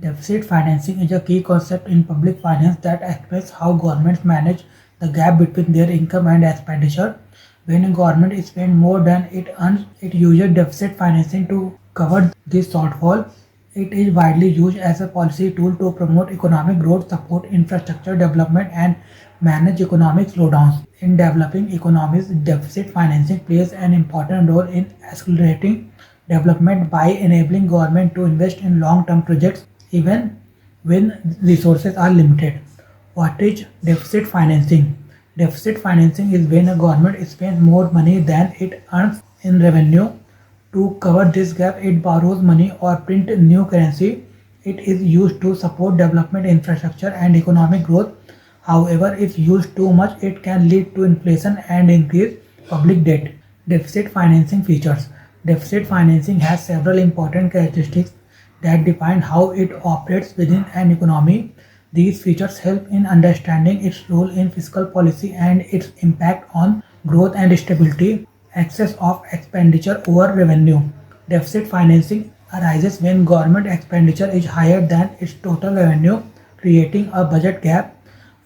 Deficit financing is a key concept in public finance that explains how governments manage the gap between their income and expenditure. When a government spends more than it earns, it uses deficit financing to cover this shortfall. It is widely used as a policy tool to promote economic growth, support infrastructure development, and manage economic slowdowns. In developing economies, deficit financing plays an important role in accelerating development by enabling government to invest in long-term projects even when resources are limited. What is deficit financing? Deficit financing is when a government spends more money than it earns in revenue. To cover this gap, it borrows money or print new currency. It is used to support development infrastructure and economic growth. However, if used too much, it can lead to inflation and increase public debt. Deficit financing features. Deficit financing has several important characteristics that define how it operates within an economy. These features help in understanding its role in fiscal policy and its impact on growth and stability. Excess of expenditure over revenue. Deficit financing arises when government expenditure is higher than its total revenue, creating a budget gap.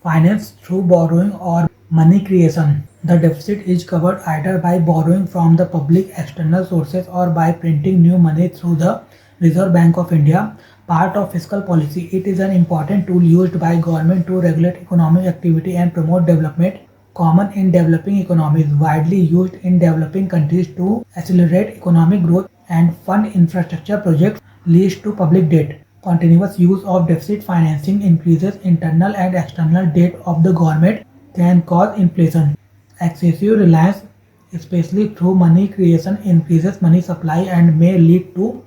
Financed through borrowing or money creation. The deficit is covered either by borrowing from the public external sources or by printing new money through the Reserve Bank of India. Part of fiscal policy, it is an important tool used by government to regulate economic activity and promote development. Common in developing economies, widely used in developing countries to accelerate economic growth and fund infrastructure projects, leads to public debt. Continuous use of deficit financing increases internal and external debt of the government, can cause inflation. Excessive reliance, especially through money creation, increases money supply and may lead to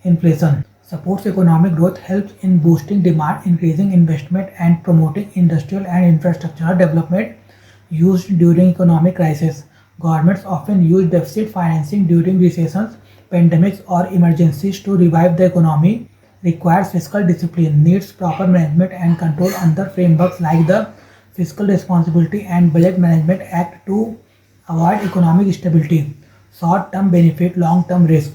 inflation. Supports economic growth, helps in boosting demand, increasing investment, and promoting industrial and infrastructural development. Used during economic crisis. Governments often use deficit financing during recessions, pandemics, or emergencies to revive the economy. Requires fiscal discipline, needs proper management and control under frameworks like the Fiscal Responsibility and Budget Management Act to avoid economic stability. Short-term benefit, long-term risk.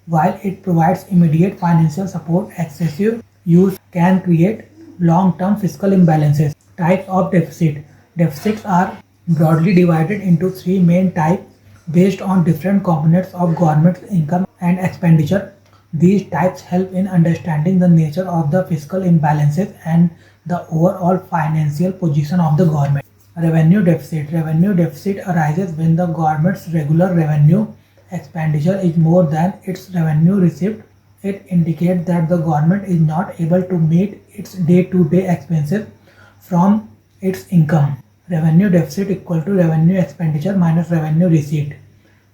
While it provides immediate financial support, excessive use can create long-term fiscal imbalances. Types of deficit. Deficits are broadly divided into three main types based on different components of government's income and expenditure. These types help in understanding the nature of the fiscal imbalances and the overall financial position of the government. Revenue deficit. Revenue deficit arises when the government's regular revenue expenditure is more than its revenue received. It indicates that the government is not able to meet its day-to-day expenses from its income. Revenue deficit equal to revenue expenditure minus revenue receipt.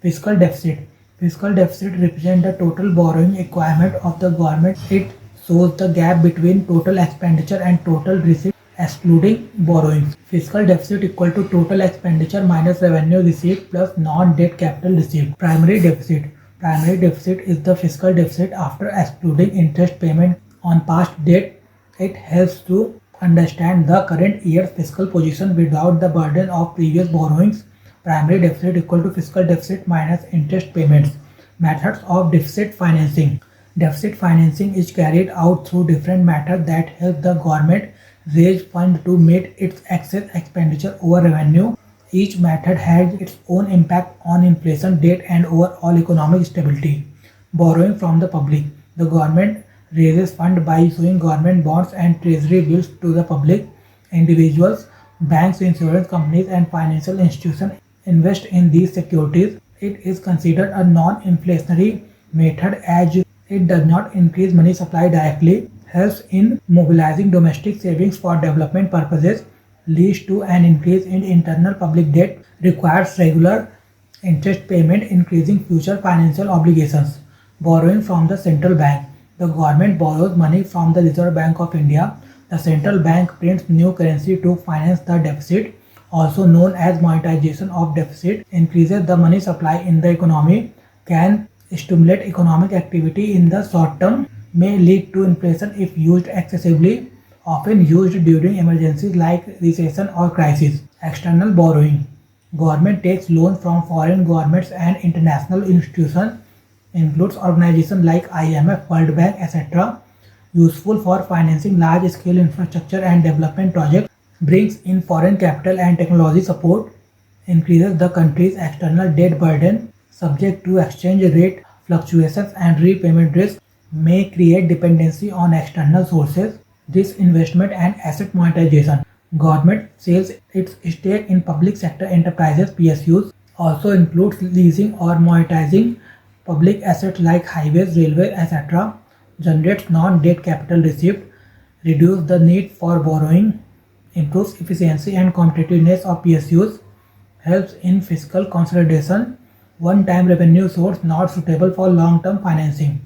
Fiscal deficit. Fiscal deficit represents the total borrowing requirement of the government. It shows the gap between total expenditure and total receipt excluding borrowings. Fiscal deficit equal to total expenditure minus revenue receipt plus non-debt capital receipt. Primary deficit. Primary deficit is the fiscal deficit after excluding interest payment on past debt. It helps to understand the current year's fiscal position without the burden of previous borrowings. Primary deficit equal to fiscal deficit minus interest payments. Methods of deficit financing. Deficit financing is carried out through different methods that help the government raise funds to meet its excess expenditure over revenue. Each method has its own impact on inflation, debt, and overall economic stability. Borrowing from the public. The government raises funds by issuing government bonds and treasury bills to the public. Individuals, banks, insurance companies, and financial institutions invest in these securities. It is considered a non-inflationary method as it does not increase money supply directly, helps in mobilizing domestic savings for development purposes, leads to an increase in internal public debt, requires regular interest payment, increasing future financial obligations. Borrowing from the central bank. The government borrows money from the Reserve Bank of India. The central bank prints new currency to finance the deficit, also known as monetization of deficit, increases the money supply in the economy, can stimulate economic activity in the short term, may lead to inflation if used excessively, often used during emergencies like recession or crisis. External borrowing. Government takes loans from foreign governments and international institutions, includes organizations like IMF, World Bank, etc. useful for financing large-scale infrastructure and development projects, brings in foreign capital and technology support, increases the country's external debt burden, subject to exchange rate fluctuations and repayment risk, may create dependency on external sources, disinvestment and asset monetization. Government sales its stake in public sector enterprises PSUs also includes leasing or monetizing public assets like highways, railways, etc., generates non-debt capital received, reduce the need for borrowing, improves efficiency and competitiveness of PSUs, helps in fiscal consolidation, one-time revenue source not suitable for long-term financing.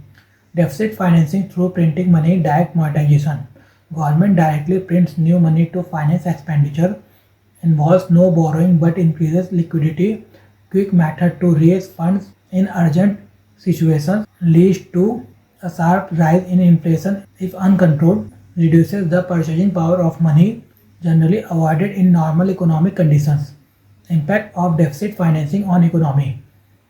Deficit financing through printing money, direct monetization. Government directly prints new money to finance expenditure, involves no borrowing but increases liquidity, quick method to raise funds in urgent situations, leads to a sharp rise in inflation if uncontrolled, reduces the purchasing power of money, generally avoided in normal economic conditions. Impact of deficit financing on economy.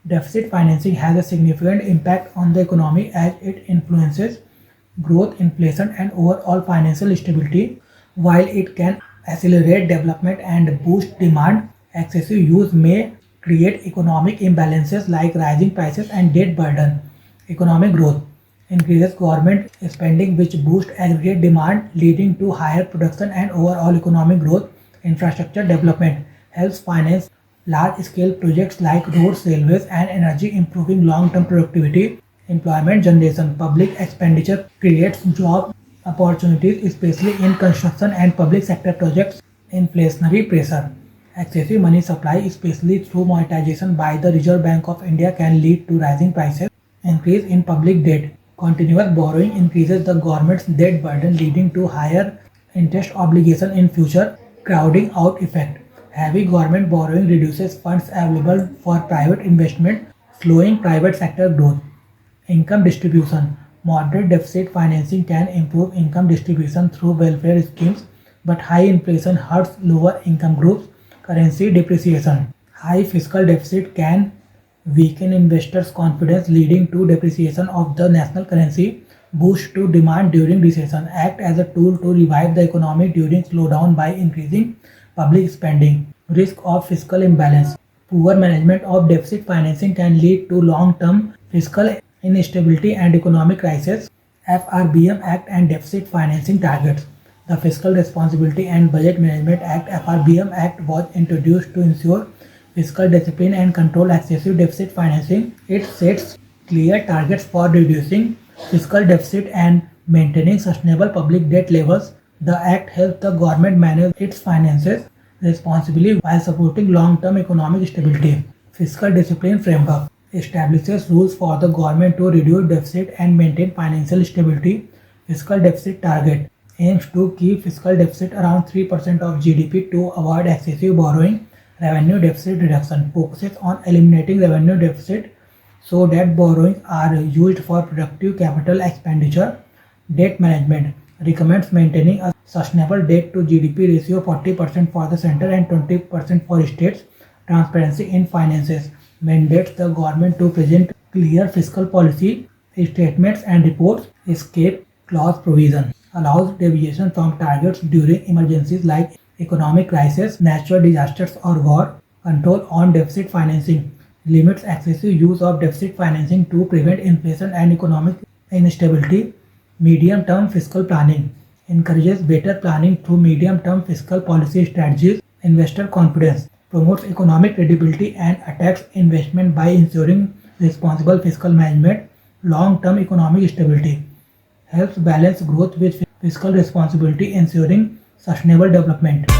Deficit financing has a significant impact on the economy as it influences growth, inflation, and overall financial stability. While it can accelerate development and boost demand, excessive use may create economic imbalances like rising prices and debt burden. Economic growth increases government spending which boosts aggregate demand, leading to higher production and overall economic growth. Infrastructure development helps finance large-scale projects like roads, railways, and energy, improving long-term productivity. Employment generation. Public expenditure creates job opportunities, especially in construction and public sector projects. Inflationary pressure. Excessive money supply, especially through monetization by the Reserve Bank of India, can lead to rising prices. Increase in public debt. Continuous borrowing increases the government's debt burden, leading to higher interest obligation in future. Crowding out effect. Heavy government borrowing reduces funds available for private investment, slowing private sector growth. Income distribution. Moderate deficit financing can improve income distribution through welfare schemes, but high inflation hurts lower income groups. Currency depreciation. High fiscal deficit can weaken investors' confidence, leading to depreciation of the national currency. Boost to demand during recession. Act as a tool to revive the economy during slowdown by increasing public spending. Risk of fiscal imbalance. Poor management of deficit financing can lead to long-term fiscal instability and economic crisis. FRBM Act and Deficit Financing Targets. The Fiscal Responsibility and Budget Management Act (FRBM) Act was introduced to ensure fiscal discipline and control excessive deficit financing. It sets clear targets for reducing fiscal deficit and maintaining sustainable public debt levels. The act helps the government manage its finances responsibly while supporting long-term economic stability. Fiscal Discipline Framework establishes rules for the government to reduce deficit and maintain financial stability. Fiscal Deficit Target aims to keep fiscal deficit around 3% of GDP to avoid excessive borrowing. Revenue Deficit Reduction focuses on eliminating revenue deficit so that borrowings are used for productive capital expenditure. Debt Management recommends maintaining a sustainable debt to GDP ratio 40% for the center and 20% for states. Transparency in finances mandates the government to present clear fiscal policy statements and reports. Escape clause provision allows deviation from targets during emergencies like economic crisis, natural disasters, or war. Control on deficit financing limits excessive use of deficit financing to prevent inflation and economic instability. Medium-term fiscal planning encourages better planning through medium-term fiscal policy strategies. Investor confidence promotes economic credibility and attracts investment by ensuring responsible fiscal management. Long-term economic stability helps balance growth with fiscal responsibility, ensuring sustainable development.